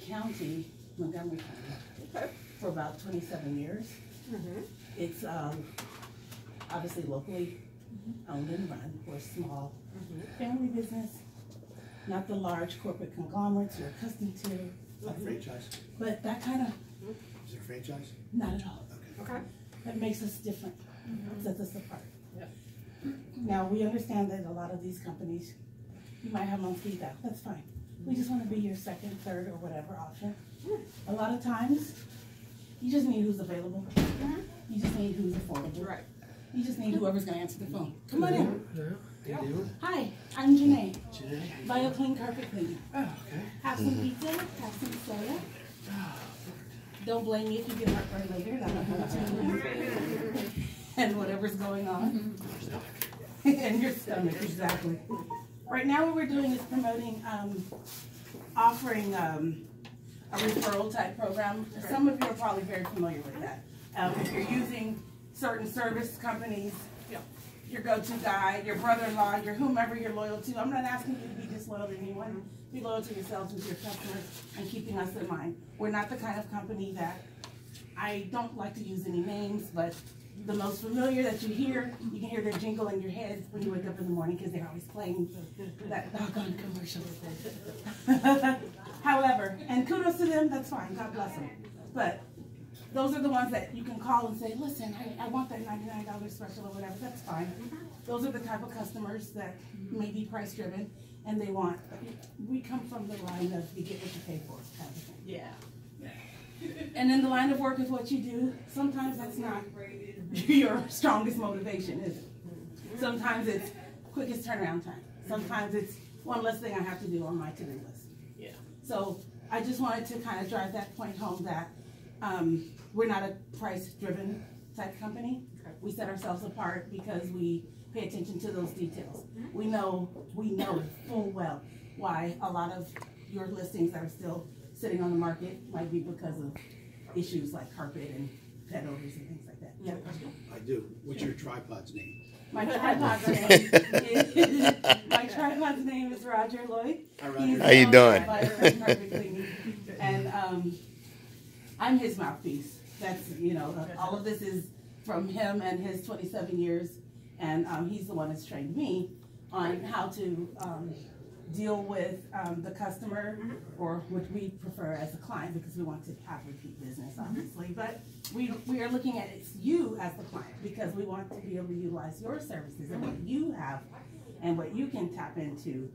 county, Montgomery County, Okay. for about 27 years. It's obviously locally owned and run. We're a small family business, not the large corporate conglomerates you're accustomed to. Not a franchise? But that kind of, Is it a franchise? not at all. Okay. That makes us different, sets us apart. Yep. Now, we understand that a lot of these companies, you might have monthly feedback, that's fine. We just want to be your second, third, or whatever option. A lot of times, you just need who's available. You just need who's affordable. Right. You just need whoever's going to answer the phone. Come on in. How you doing? Hi, I'm Janae. Janae? Bio Clean Carpet Cleaner. Oh, okay. Have some pizza, have some soda. Don't blame me if you get heartburn later. That'll happen too. And whatever's going on. And your stomach, exactly. Right now what we're doing is promoting, offering a referral type program. Some of you are probably very familiar with that. If you're using certain service companies, your go-to guy, your brother-in-law, your whomever you're loyal to. I'm not asking you to be disloyal to anyone. Be loyal to yourselves and to your customers and keeping us in mind. We're not the kind of company that, I don't like to use any names, but the most familiar that you can hear their jingle in your head when you wake up in the morning because they're always playing that doggone commercial. However, and kudos to them, that's fine, God bless them. But those are the ones that you can call and say, listen, I want that $99 special or whatever, that's fine. Those are the type of customers that may be price driven and they want, we come from the line of you get what you pay for kind of thing. Yeah. And in the line of work is what you do, sometimes that's not your strongest motivation, is it? Sometimes it's quickest turnaround time. Sometimes it's one less thing I have to do on my to-do list. Yeah. So I just wanted to kind of drive that point home that we're not a price-driven type company. Okay. We set ourselves apart because we pay attention to those details. We know full well why a lot of your listings that are still sitting on the market might be because of issues like carpet and pet odors and things like that. Yeah. I do. What's your tripod's name? My tripod's name is Roger Lloyd. Hi, Roger. How you doing? And I'm his mouthpiece. That's, all of this is from him and his 27 years. And he's the one that's trained me on how to deal with the customer, or what we prefer as a client, because we want to have repeat business, obviously. But we are looking at it's you as the client, because we want to be able to utilize your services and what you have and what you can tap into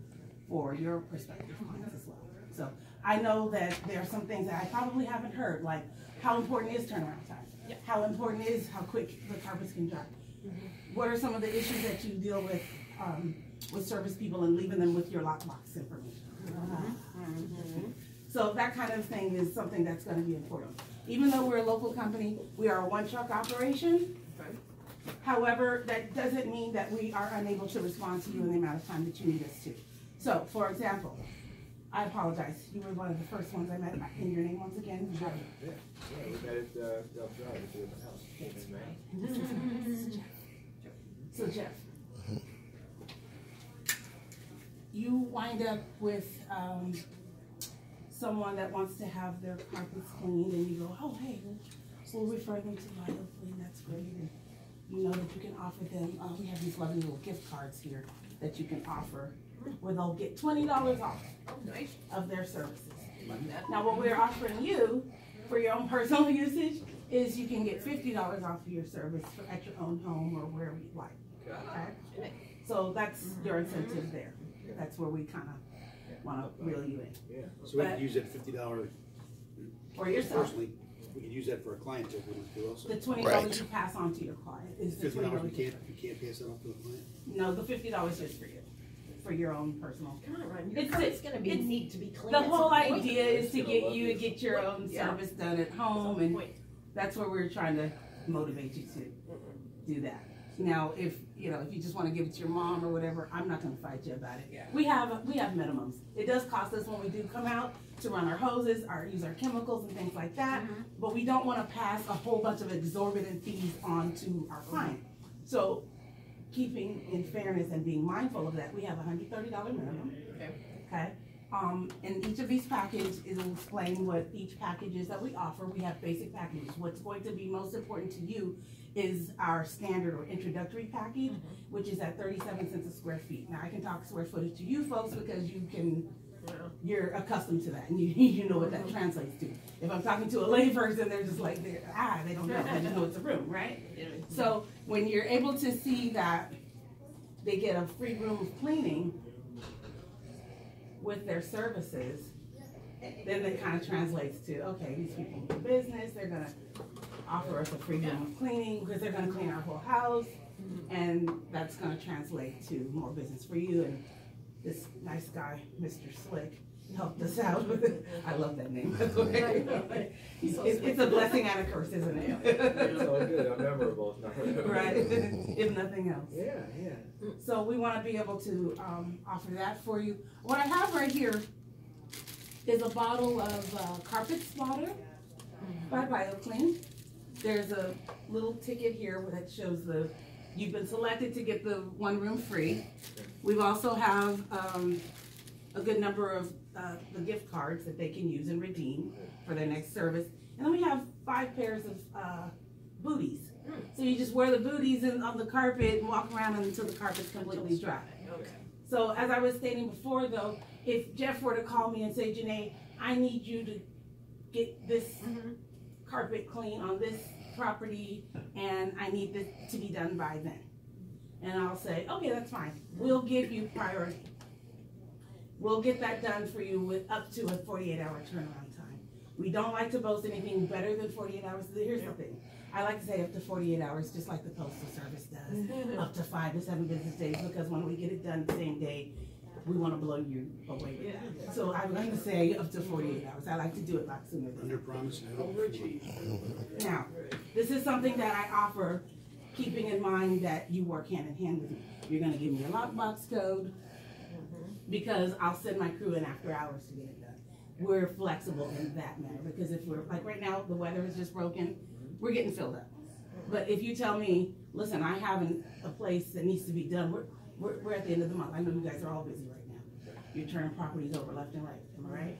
for your prospective clients as well. So I know that there are some things that I probably haven't heard, like how important is turnaround time? How important is how quick the carpets can dry? What are some of the issues that you deal with service people and leaving them with your lockbox information? So that kind of thing is something that's going to be important. Even though we're a local company, we are a one-truck operation. However, that doesn't mean that we are unable to respond to you in the amount of time that you need us to. So, for example, I apologize. You were one of the first ones I met. In your name once again? Yeah, we met at Del Drive at the open house. This is Jeff. So, Jeff, you wind up with someone that wants to have their carpets cleaned, and you go, oh, hey, we'll refer them to Bio Clean. That's great. And you know that you can offer them, we have these lovely little gift cards here that you can offer where they'll get $20 off of their services. Now, what we're offering you for your own personal usage is you can get $50 off of your service at your own home or wherever you like. Okay? So that's your incentive there. That's where we kind of want to reel you in. Yeah. So we can use that $50 for yourself. Personally, we can use that for a client too. Also. The $20 you pass on to your client is the $50. You can't pass that off to a client. No, the $50 is for you, for your own personal. Come on, Ryan. It's going to be neat to be clean. The whole idea is to get you to get your own service done at home, and that's where we're trying to motivate you to do that. Now, if you just want to give it to your mom or whatever, I'm not going to fight you about it. We have minimums. It does cost us when we do come out to run our hoses, use our chemicals and things like that. But we don't want to pass a whole bunch of exorbitant fees on to our client. So, keeping in fairness and being mindful of that, we have a $130 minimum. Okay. And each of these packages, it will explain what each package is that we offer. We have basic packages. What's going to be most important to you is our standard or introductory package, which is at 37 cents a square feet. Now I can talk square footage to you folks because you're accustomed to that and you know what that translates to. If I'm talking to a lay person, they're just like, they don't know, they just know it's a room, right? So when you're able to see that they get a free room of cleaning with their services, then it kind of translates to, okay, these people do business, they're gonna offer us a free room of cleaning because they're gonna clean our whole house, and that's gonna translate to more business for you. And this nice guy, Mr. Slick, helped us out with it. I love that name. It's a blessing and a curse, isn't it? It's all good, I'm memorable. Right, if nothing else. Yeah, yeah. So we want to be able to offer that for you. What I have right here is a bottle of carpet splatter by BioClean. There's a little ticket here that shows you've been selected to get the 1 room free. We also have a good number of the gift cards that they can use and redeem for their next service. And then we have 5 pairs of booties. So you just wear the booties on the carpet and walk around until the carpet's completely dry. So as I was stating before though, if Jeff were to call me and say, Janae, I need you to get this carpet clean on this property and I need this to be done by then. And I'll say, okay, that's fine. We'll give you priority. We'll get that done for you with up to a 48-hour turnaround time. We don't like to boast anything better than 48 hours. Here's the thing. I like to say up to 48 hours, just like the Postal Service does. Up to 5 to 7 business days, because when we get it done the same day, we want to blow you away with that. So I'm going to say up to 48 hours. I like to do it a lot sooner than Under promise and overachieve. Now, this is something that I offer, keeping in mind that you work hand in hand with me. You're going to give me a lockbox code, because I'll send my crew in after hours to get it done. We're flexible in that manner, because if we're, like right now, the weather is just broken, we're getting filled up. But if you tell me, listen, I have a place that needs to be done, we're at the end of the month. I know you guys are all busy right now. You're turning properties over left and right, am I right?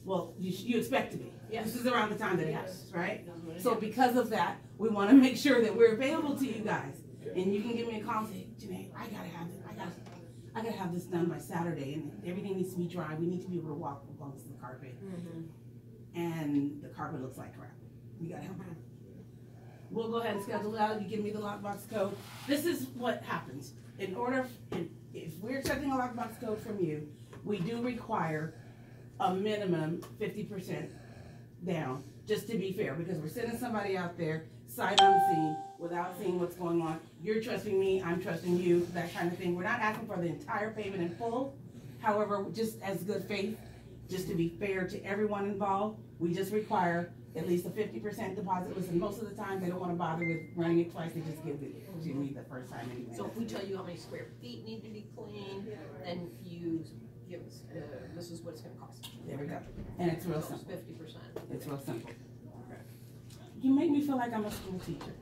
Well, you expect to be. This is around the time that it happens, right? So because of that, we want to make sure that we're available to you guys. And you can give me a call and say, Janae, I gotta have this done by Saturday, and everything needs to be dry. We need to be able to walk amongst the carpet. And the carpet looks like crap. You gotta help me. We'll go ahead and schedule it out. You give me the lockbox code. This is what happens. If we're accepting a lockbox code from you, we do require a minimum 50% down, just to be fair, because we're sending somebody out there sight unseen without seeing what's going on. You're trusting me, I'm trusting you, that kind of thing. We're not asking for the entire payment in full. However, just as good faith, just to be fair to everyone involved, we just require at least a 50% deposit. Listen, most of the time they don't want to bother with running it twice. They just give it to me the first time anyway. So if we tell you how many square feet need to be cleaned, then you give us, this is what it's gonna cost. There we go. And it's real So simple. 50%. It's real simple. You make me feel like I'm a school teacher.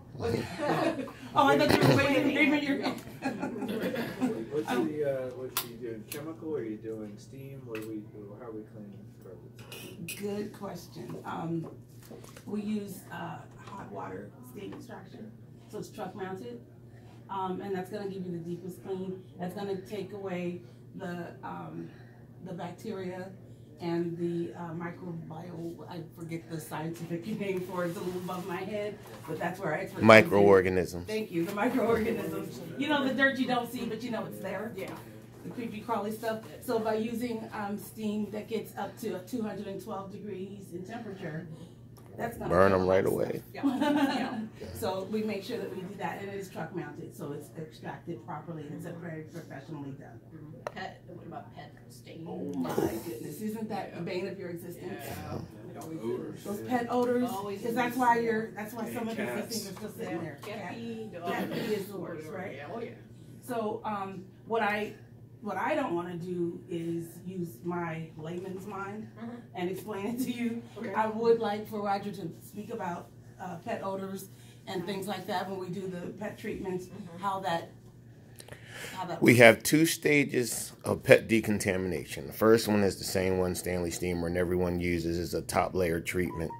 Oh, I thought you were waiting your What's she doing? Chemical, or are you doing steam? How are we cleaning carpets? Good question. We use hot water steam extraction, so it's truck mounted, and that's going to give you the deepest clean. That's going to take away the bacteria and the microbial. I forget the scientific name for it. It's a little above my head, but that's where our expertise. Microorganisms. Thank you. The microorganisms. You know, the dirt you don't see, but you know it's there. Yeah. The creepy crawly stuff. So by using steam that gets up to 212 degrees in temperature, that's gonna burn them right away. Yeah. So we make sure that we do that, and it is truck mounted, so it's extracted properly, and it's very professionally done. What about pet stain? Oh my goodness, isn't that the bane of your existence? Odors. Those pet odors, because that's why some of these things are still sitting there. Cat pee is the worst, right? Oh yeah. So what I don't want to do is use my layman's mind and explain it to you. I would like for Roger to speak about pet odors and things like that when we do the pet treatments, how that how that We works. have 2 stages of pet decontamination. The first one is the same one Stanley Steamer and everyone uses, is a top layer treatment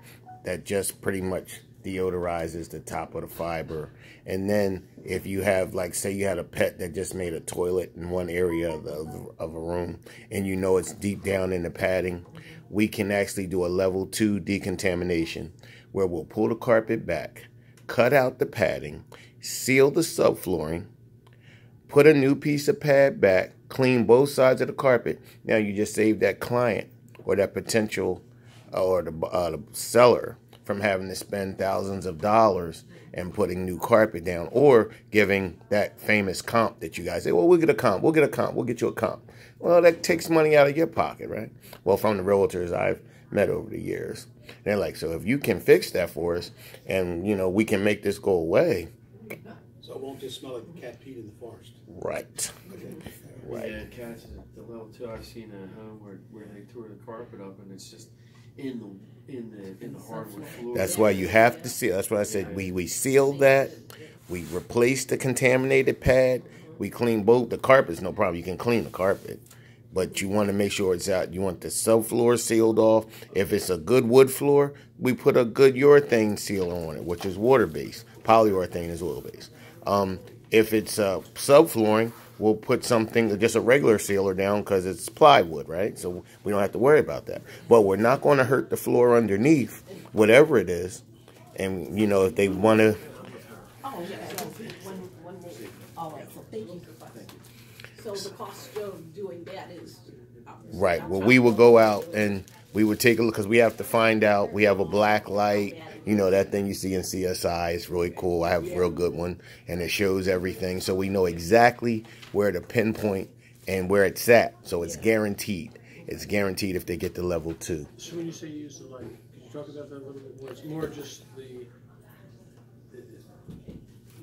that just pretty much deodorizes the top of the fiber. And then if you have, like, say you had a pet that just made a toilet in one area of a room and you know it's deep down in the padding, we can actually do a level 2 decontamination where we'll pull the carpet back, cut out the padding, seal the subflooring, put a new piece of pad back, clean both sides of the carpet. Now you just save that client or that potential or the seller from having to spend thousands of dollars and putting new carpet down, or giving that famous comp that you guys say, well, we'll get a comp, we'll get you a comp. Well, that takes money out of your pocket, right? Well, from the realtors I've met over the years, they're like, so if you can fix that for us and, you know, we can make this go away. So it won't just smell like the cat peed in the forest. Right. Right. Yeah, cats at the level 2. I've seen a home where they tore the carpet up and it's just in the hardwood floor. That's why you have to seal. That's why I said we seal that. We replace the contaminated pad. We clean both. The carpet's no problem. You can clean the carpet. But you want to make sure it's out. You want the subfloor sealed off. If it's a good wood floor, we put a good urethane sealer on it, which is water-based. Polyurethane is oil-based. If it's subflooring, we'll put something, just a regular sealer down because it's plywood, right? So we don't have to worry about that. But we're not going to hurt the floor underneath, whatever it is. And, you know, if they want to... Oh, yeah, so one more. All right, so thank you. So the cost of doing that is... Right. Well, we will go out and we would take a look because we have to find out. We have a black light. You know, that thing you see in CSI. It's really cool. I have a real good one, and it shows everything. So we know exactly where to pinpoint and where it's at. So it's guaranteed. It's guaranteed if they get to level 2. So when you say use the light, could you talk about that a little bit more? It's more just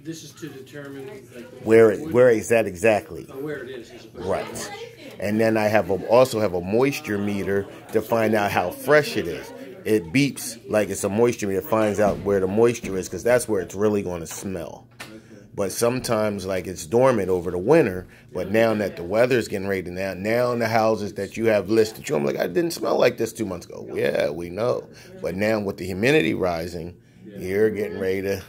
this is to determine like Where it's at exactly. Where it is as opposed Right. to And then I also have a moisture meter to find out how fresh it is. It beeps like it's a moisture meter. It finds out where the moisture is because that's where it's really going to smell. But sometimes, like, it's dormant over the winter. But now that the weather's getting ready to now in the houses that you have listed, I'm like, I didn't smell like this 2 months ago. Yeah, we know. But now with the humidity rising, you're getting ready to.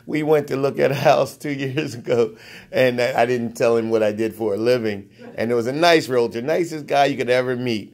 We went to look at a house 2 years ago, and I didn't tell him what I did for a living. And it was a nice realtor, nicest guy you could ever meet.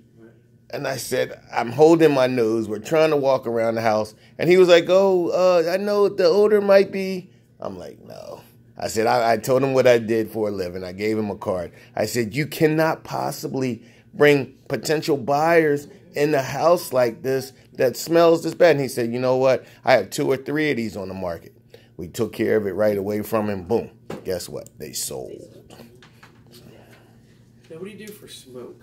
And I said, I'm holding my nose. We're trying to walk around the house. And he was like, I know the odor might be. I'm like, no. I said, I told him what I did for a living. I gave him a card. I said, you cannot possibly bring potential buyers in a house like this that smells this bad. And he said, you know what? I have 2 or 3 of these on the market. We took care of it right away from him. Boom. Guess what? They sold. Now, what do you do for smoke?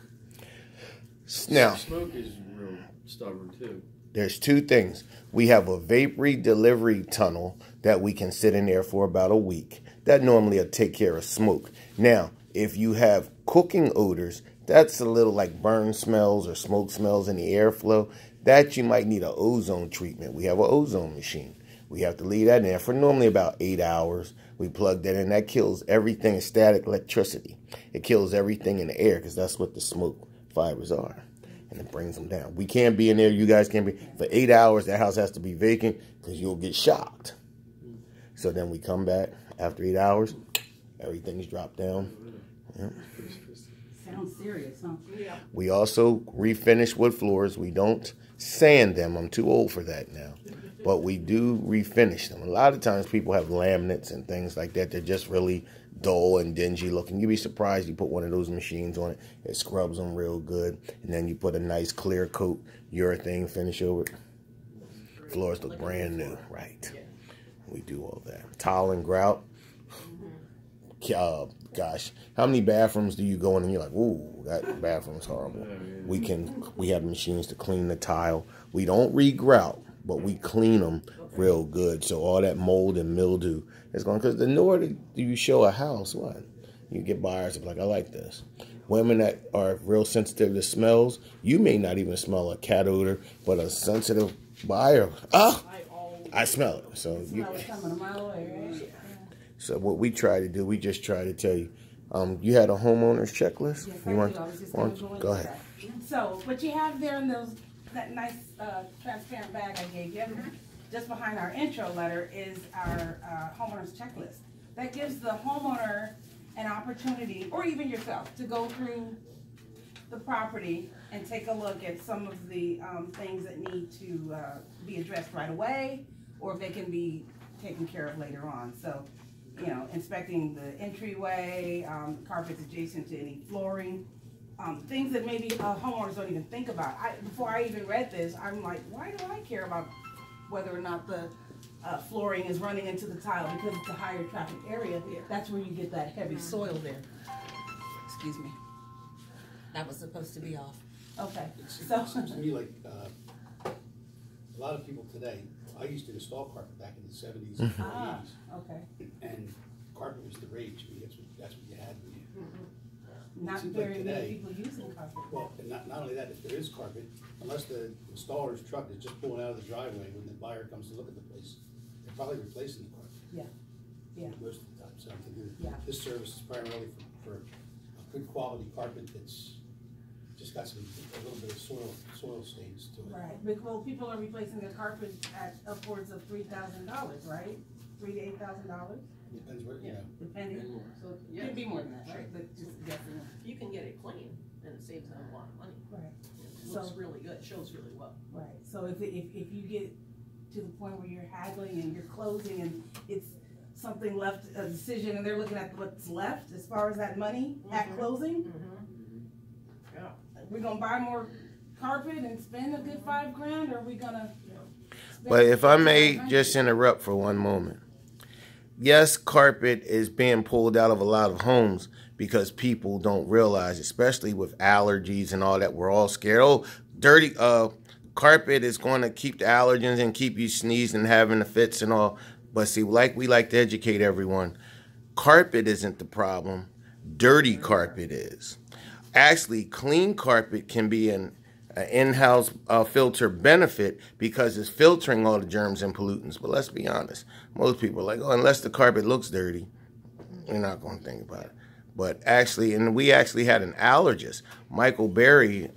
Now, Smoke is real stubborn, too. there's 2 things. We have a vapor delivery tunnel that we can sit in there for about a week. That normally will take care of smoke. Now, if you have cooking odors, that's a little like burn smells or smoke smells in the airflow, that you might need an ozone treatment. We have an ozone machine. We have to leave that in there for normally about 8 hours. We plug that in. That kills everything, static electricity. It kills everything in the air because that's what the smoke fibers are. And it brings them down. We can't be in there. You guys can't be. For 8 hours, that house has to be vacant because you'll get shocked. So then we come back after 8 hours. Everything's dropped down. Yeah. Sounds serious, huh? Yeah. We also refinish wood floors. We don't sand them. I'm too old for that now. But we do refinish them. A lot of times people have laminates and things like that. They're just really dull and dingy looking. You'd be surprised you put one of those machines on it. It scrubs them real good. And then you put a nice clear coat urethane finish over it. Floors look brand new. Right. We do all that. Tile and grout. Gosh, how many bathrooms do you go in and you're like, ooh, that bathroom's horrible. We have machines to clean the tile. We don't re-grout, but we clean them real good. So all that mold and mildew is gone. Because the more that you show a house, what? You get buyers that are like, I like this. Women that are real sensitive to smells, you may not even smell a cat odor, but a sensitive buyer, I smell it. So you, Smell it coming a mile away, right? So what we try to do, we just try to tell you. You had a homeowner's checklist? Yes, You I want? do. I was just want- going to go ahead. So, what you have there in that nice transparent bag I gave you, just behind our intro letter is our homeowner's checklist. That gives the homeowner an opportunity, or even yourself, to go through the property and take a look at some of the things that need to be addressed right away, or if they can be taken care of later on. So, you know, inspecting the entryway, carpets adjacent to any flooring, things that maybe homeowners don't even think about. Before I even read this, I'm like, why do I care about whether or not the flooring is running into the tile? Because it's a higher traffic area. That's where you get that heavy soil there. Excuse me. That was supposed to be off. Okay. So Seems to me like a lot of people today, I used to install carpet back in the 70s and 80s. Okay. And carpet was the rage. I mean, that's what you had. Not seems very like many today- people using carpet. Well, and not only that, if there is carpet, unless the installer's truck is just pulling out of the driveway when the buyer comes to look at the place, they're probably replacing the carpet. Yeah. Yeah. Most of the time. So I'm thinking Yeah. that this service is primarily for a good quality carpet that's just got a little bit of soil stains to it. Right. Well, people are replacing their carpet at upwards of $3,000, right? $3,000 to $8,000, Depends what, you know. depending. So, It could be more than that, right? Right. But just guessing. You can get it clean, and it saves them a lot of money. Right. It looks really good, shows really well. Right. So if you get to the point where you're haggling and you're closing and it's something left, a decision, and they're looking at what's left as far as that money at closing, Yeah. we're gonna buy more carpet and spend a good $5,000, or are we gonna? spend But if I may $500? just interrupt for one moment. Yes, carpet is being pulled out of a lot of homes because people don't realize, especially with allergies and all that, we're all scared. Oh, dirty carpet is going to keep the allergens and keep you sneezing and having the fits and all. But see, like we like to educate everyone, carpet isn't the problem. Dirty carpet is. Actually, clean carpet can be an in-house filter benefit because it's filtering all the germs and pollutants. But let's be honest, most people are like, oh, unless the carpet looks dirty, you're not going to think about it. But actually, and we actually had an allergist, Michael Berry,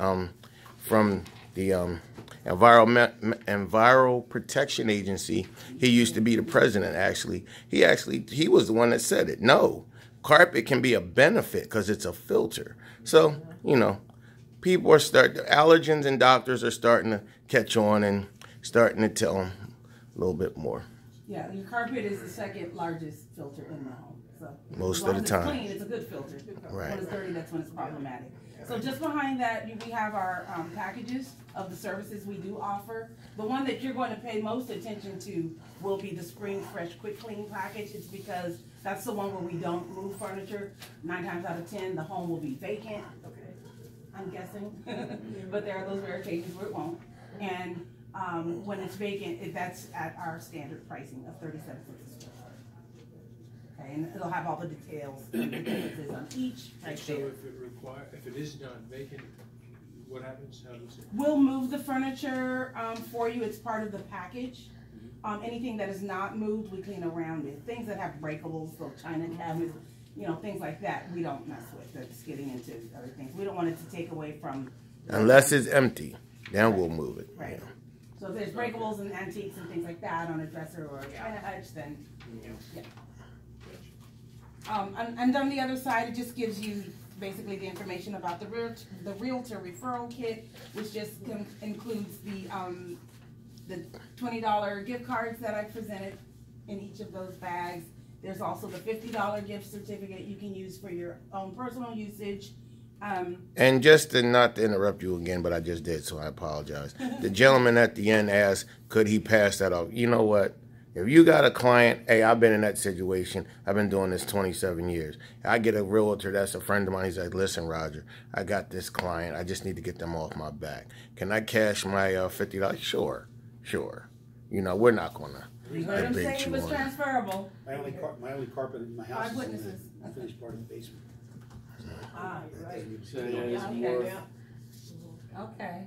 from the Environmental Protection Agency. He used to be the president, actually. He was the one that said it. No, carpet can be a benefit because it's a filter. So, you know, people allergens and doctors are starting to catch on and starting to tell them a little bit more. Yeah, your carpet is the second largest filter in the home. So Most as long of the as time. it's clean, it's a good filter. Right. When it's dirty, that's when it's problematic. So just behind that, we have our packages of the services we do offer. The one that you're going to pay most attention to will be the Spring Fresh Quick Clean package. It's because that's the one where we don't move furniture. 9 times out of 10, the home will be vacant. Okay. I'm guessing, but there are those rare occasions where it won't. And when it's vacant, that's at our standard pricing of 37 cents a square foot. Okay, and it'll have all the details and the differences on each right So there. if it is not vacant, what happens? How does it? We'll move the furniture for you. It's part of the package. Anything that is not moved, we clean around it. Things that have breakables, so china cabinets, you know, things like that, we don't mess with. That's getting into other things. We don't want it to take away from. Unless it's empty, then we'll move it. Right. So if there's breakables and antiques and things like that on a dresser or a china hutch, then, yeah. And on the other side, it just gives you basically the information about the Realtor referral kit, which just includes the $20 gift cards that I presented in each of those bags. There's also the $50 gift certificate you can use for your own personal usage. And just not to interrupt you again, but I just did, so I apologize. The gentleman at the end asked, could he pass that off? You know what? If you got a client, hey, I've been in that situation. I've been doing this 27 years. I get a realtor that's a friend of mine. He's like, listen, Roger, I got this client. I just need to get them off my back. Can I cash my $50? Sure. You know, we're not going to You heard him say debate it you was on it. transferable. My only carpet in my house 5 is in witnesses. the finished part of the basement. Right. So yeah, it's Yeah, more. yeah. Okay,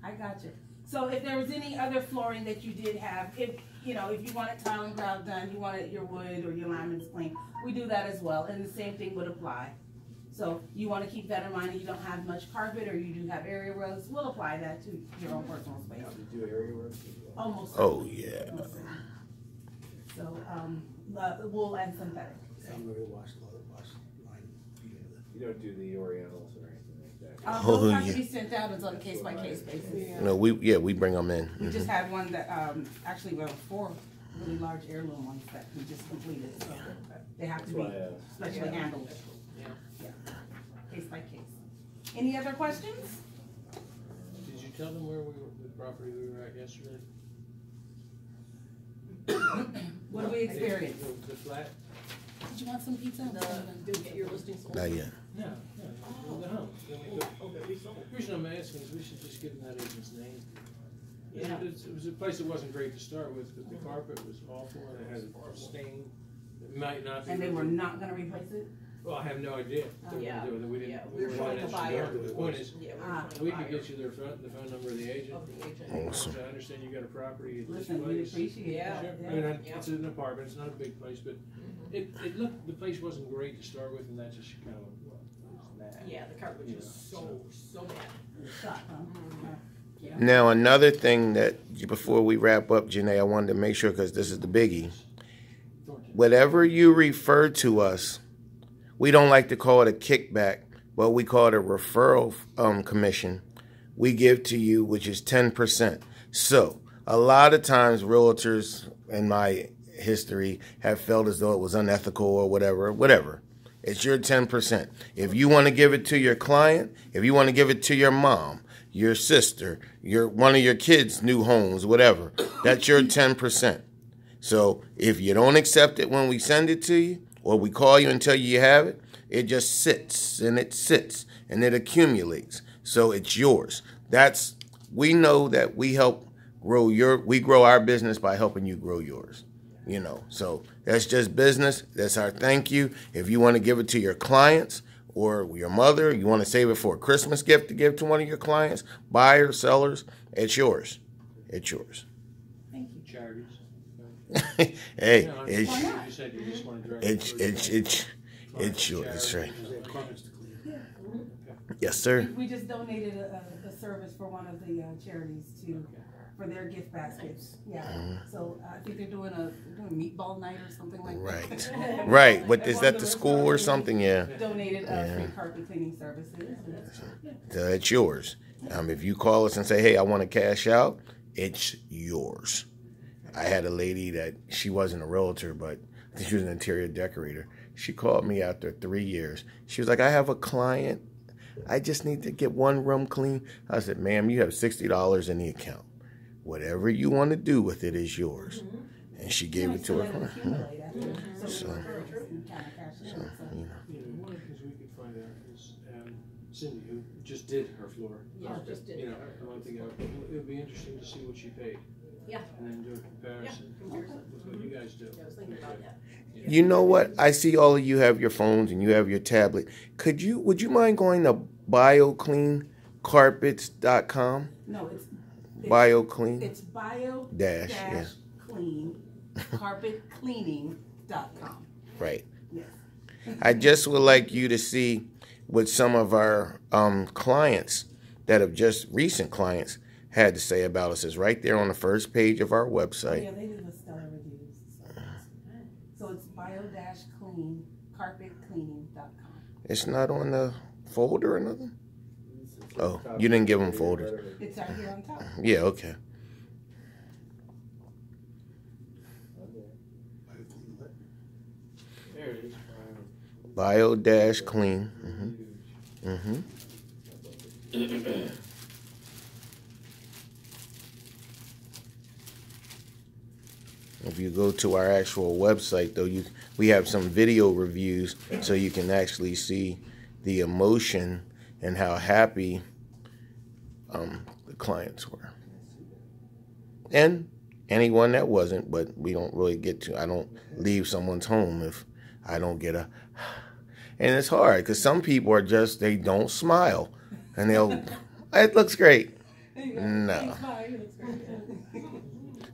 I got you. So if there was any other flooring that you did have, if you know, if you want it tile and grout done, you want it your wood or your laminates clean, we do that as well, and the same thing would apply. So you want to keep that in mind, and you don't have much carpet, or you do have area rugs, we'll apply that to your own personal space. Do area work as well? Almost. Oh, yeah. Almost. So, wool and synthetic. So. I'm ready to wash line feet into that. You don't do the Orientals or anything like that? Oh, Those have yeah. to be sent out. It's on a case by case basis. No, we bring them in. We just had one that, actually, we have 4 really large heirloom ones that we just completed, so they have to That's be why I asked. specially handled. Yeah. Case by case. Any other questions? Did you tell them where the property we were at yesterday? What do we experience? The flat? Did you want some pizza? Didn't get your listing sold? Not yet. No, the home. Oh, that we sold. The reason I'm asking is we should just give them that agent's name. Yeah. It was a place that wasn't great to start with, but the carpet was awful, and it had a stain. It might not be. And they were not gonna replace it? Well, I have no idea what they Yeah. were doing. We didn't. Yeah, we were trying to buy it. it. The point is, Yeah, Ah. we can get you the phone number of the agent. Of the agent. Awesome. I understand you got a property at this Listen, we place. appreciate Yeah. it. Sure. I mean, Yeah. it's an apartment, it's not a big place, but it looked, the place wasn't great to start with, and that just kind of was mad. Yeah, the carpet was so bad. Shot, huh? Yeah. Now, another thing that, before we wrap up, Janae, I wanted to make sure, because this is the biggie. Whatever you refer to us, we don't like to call it a kickback, but we call it a referral commission. We give to you, which is 10%. So, a lot of times realtors in my history have felt as though it was unethical or whatever. It's your 10%. If you want to give it to your client, if you want to give it to your mom, your sister, one of your kids' new homes, whatever, that's your 10%. So if you don't accept it when we send it to you, or we call you and tell you have it, it just sits and it accumulates. So it's yours. We know that we grow our business by helping you grow yours. You know, so that's just business. That's our thank you. If you want to give it to your clients or your mother, you want to save it for a Christmas gift to give to one of your clients, buyers, sellers, it's yours. It's yours. Thank you. Charities. Hey, Yeah, it's you said you just want to direct it's it towards it's yours. That's right. Because they have carpets to clean. Yes, sir. We just donated a service for one of the charities for their gift baskets. Yeah. So I think they're doing a meatball night or something like that. Right. Right. What is that? The school or something? Yeah. Donated free carpet cleaning services. So it's yours. If you call us and say, "Hey, I want to cash out," it's yours. I had a lady that she wasn't a realtor, but she was an interior decorator. She called me after 3 years. She was like, "I have a client. I just need to get one room clean." I said, "Ma'am, you have $60 in the account. Whatever you want to do with it is yours." And she gave it to her. So, you know. Yeah, one of the things we could find out is Cindy, who just did her floor. Yeah, just did. You know, a month ago. It would be interesting to see what she paid. Yeah. And then do a comparison with what you guys do. Yeah, I was thinking about that. You know what? I see all of you have your phones and you have your tablet. Would you mind going to biocleancarpets.com? No, it's BioClean? It's bio Dash, yeah. clean carpetcleaning.com. Right. Yes. I just would like you to see what some of our clients that have just recent clients had to say about us. Is right there on the first page of our website. Yeah, they do the stellar reviews. So it's bio-clean carpetcleaning.com. It's not on the folder or nothing? Oh, you didn't give them folders. It's right here on top. Yeah, okay. There it is. Bio-clean. If you go to our actual website, though, we have some video reviews so you can actually see the emotion and how happy the clients were. And anyone that wasn't, but we don't really get to. I don't leave someone's home if I don't get a. And it's hard because some people are just, they don't smile. And they'll, it looks great. No.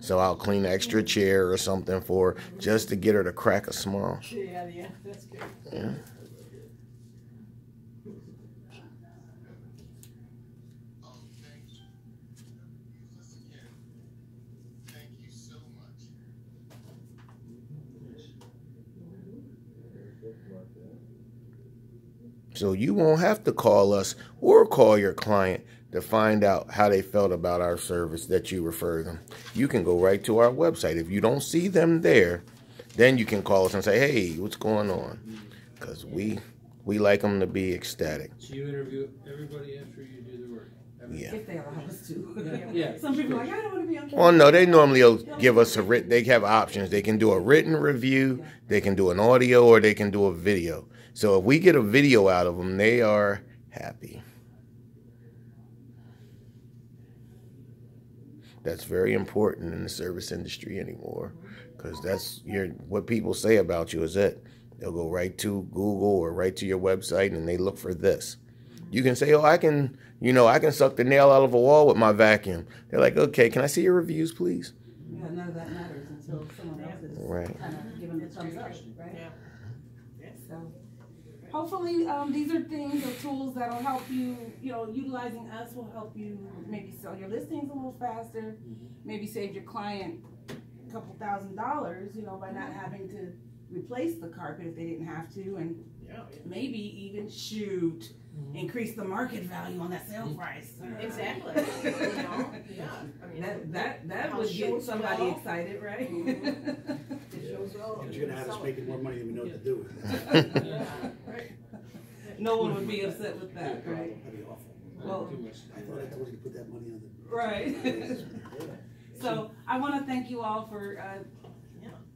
So I'll clean an extra chair or something for her just to get her to crack a smile. Yeah, that's good. Yeah. So you won't have to call us or call your client to find out how they felt about our service that you refer them. You can go right to our website. If you don't see them there, then you can call us and say, hey, what's going on? Because we like them to be ecstatic. So you interview everybody after you do the work? Yeah. If they allow us to. Yeah. Some people are like, I don't want to be on camera. Well, no, they normally give us a written, they have options. They can do a written review, they can do an audio, or they can do a video. So if we get a video out of them, they are happy. That's very important in the service industry anymore, because that's what people say about you is that they'll go right to Google or right to your website and they look for this. You can say, oh, I can suck the nail out of a wall with my vacuum. They're like, okay, can I see your reviews, please? Yeah, none of that matters until someone else is Right. kind of giving the thumbs up, right? Yeah. So hopefully these are things or tools that'll help you, utilizing us will help you maybe sell your listings a little faster, maybe save your client a couple $1,000s, by not having to replace the carpet if they didn't have to, and maybe even increase the market value on that sale price. Exactly. Yeah. I mean, that would get somebody excited, right? It shows well. But you're gonna have us making more money than we know what to do with. Yeah, right. No one would be upset with that, right? That'd be awful. Well, I thought I told you to put that money on the. right. So I want to thank you all for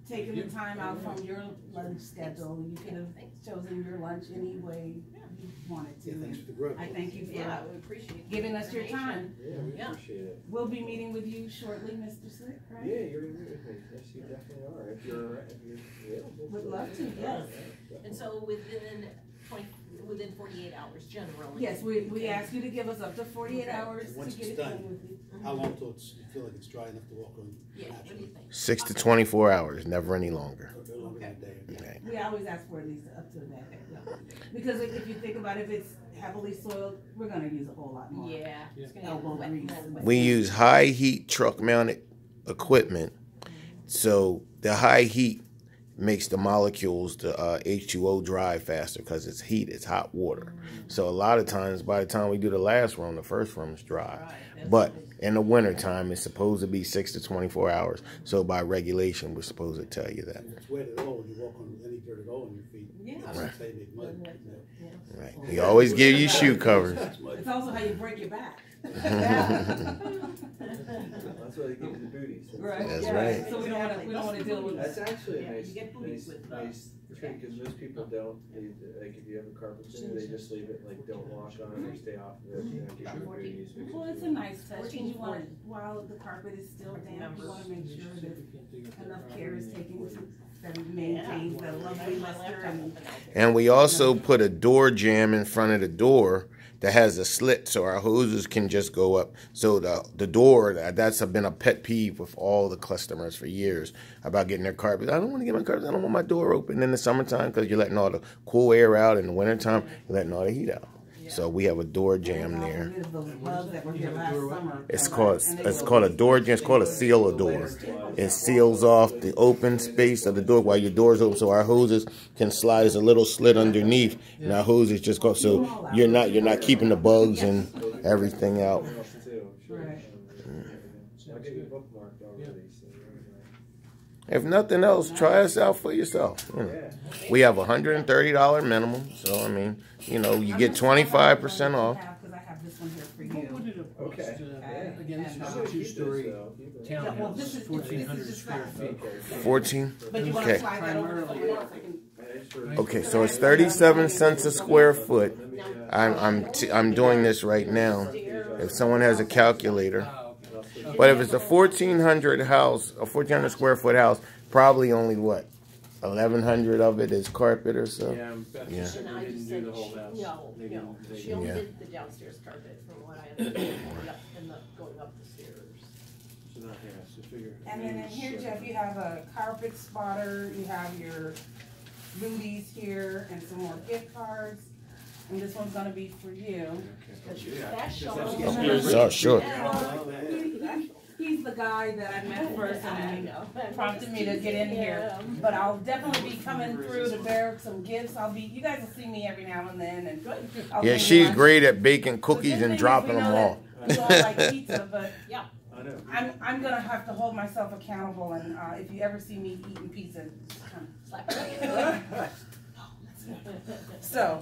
taking the time out from your lunch schedule. You could have chosen your lunch any way you wanted to. Yeah, thanks for the grub. I thank you for Yeah, we appreciate giving us your time. Yeah, we Yeah. appreciate it. We'll be meeting with you shortly, Mr. Slick, right? Yeah, you're gonna meet with me. Yes, you definitely are. If you're available. Would love to, yes. And so within 48 hours generally. Yes, we ask you to give us up to 48 hours to Once get it's it done done, with you. how long till you feel like it's dry enough to walk on? Yeah, what do you think? 6 to 24 hours, never any longer. Or no longer than a day? Right. We always ask for at least up to that. Because if you think about it, if it's heavily soiled, we're gonna use a whole lot more. Yeah. It's gonna Elbow get wet, grease. wet. We use high heat truck mounted equipment, so the high heat makes the molecules, the H2O, dry faster because it's heat, it's hot water. So a lot of times, by the time we do the last room, the first room is dry. But in the wintertime, it's supposed to be 6 to 24 hours. So by regulation, we're supposed to tell you that. If it's wet at all, when you walk on any dirt at all on your feet, Yeah. it's they make mud. Right. We always give you shoe covers. It's also how you break your back. That's why they give you the booties. Right. That's yeah. right. So we don't want to deal with That's that. actually Yeah, a you get booties with, nice trick, because most people don't, like if you have a carpet cleaner, they just leave it, like don't wash on it or stay off of it, give you the booties. Well, it's a nice touch, because you want it, while the carpet is still damp, you want to make sure that enough care is taken that it maintains that lovely luster. And we also put a door jamb in front of the door that has a slit so our hoses can just go up. So the door, that's been a pet peeve with all the customers for years about getting their carpet. I don't want to get my carpet. I don't want my door open in the summertime because you're letting all the cool air out. In the wintertime, you're letting all the heat out. So we have a door jamb there. It's called a door jamb. It's called a seal door. It seals off the open space of the door while your door's open, so our hoses can slide. There's a little slit underneath, and our hoses just go. So you're not keeping the bugs and everything out. Right. I'll get you bookmarked already. If nothing else, try us out for yourself. We have $130 minimum, so I mean, you get 25% off. Because I have this one here for What you. would it have cost? Okay. Again, this is a two-story townhouse, 1,400 square feet. 14? But you want to Okay. slide that over to someone else? I can- Okay, so it's 37 cents a square foot. I'm doing this right now. If someone has a calculator. But if it's a 1,400 house, a 1,400 square foot house, probably only what, 1,100 of it is carpet or so. Yeah, Beth Yeah. just said we didn't do the whole house. No, They no, didn't- she only Yeah. did the downstairs carpet from what I understand, going up the stairs. So not half, so figure. And then in here, Jeff, you have a carpet spotter, you have your booties here, and some more gift cards. And this one's gonna be for you. That's Oh, sure. He's the guy that I met first and prompted me to get in here. But I'll definitely be coming through to bear some gifts. You guys will see me every now and then. And I'll Yeah, bring she's lunch. great at baking The cookies good thing and is dropping we them know off. that you all like pizza, but Yeah. I know. I'm gonna have to hold myself accountable. And if you ever see me eating pizza, just kind of slap me. So,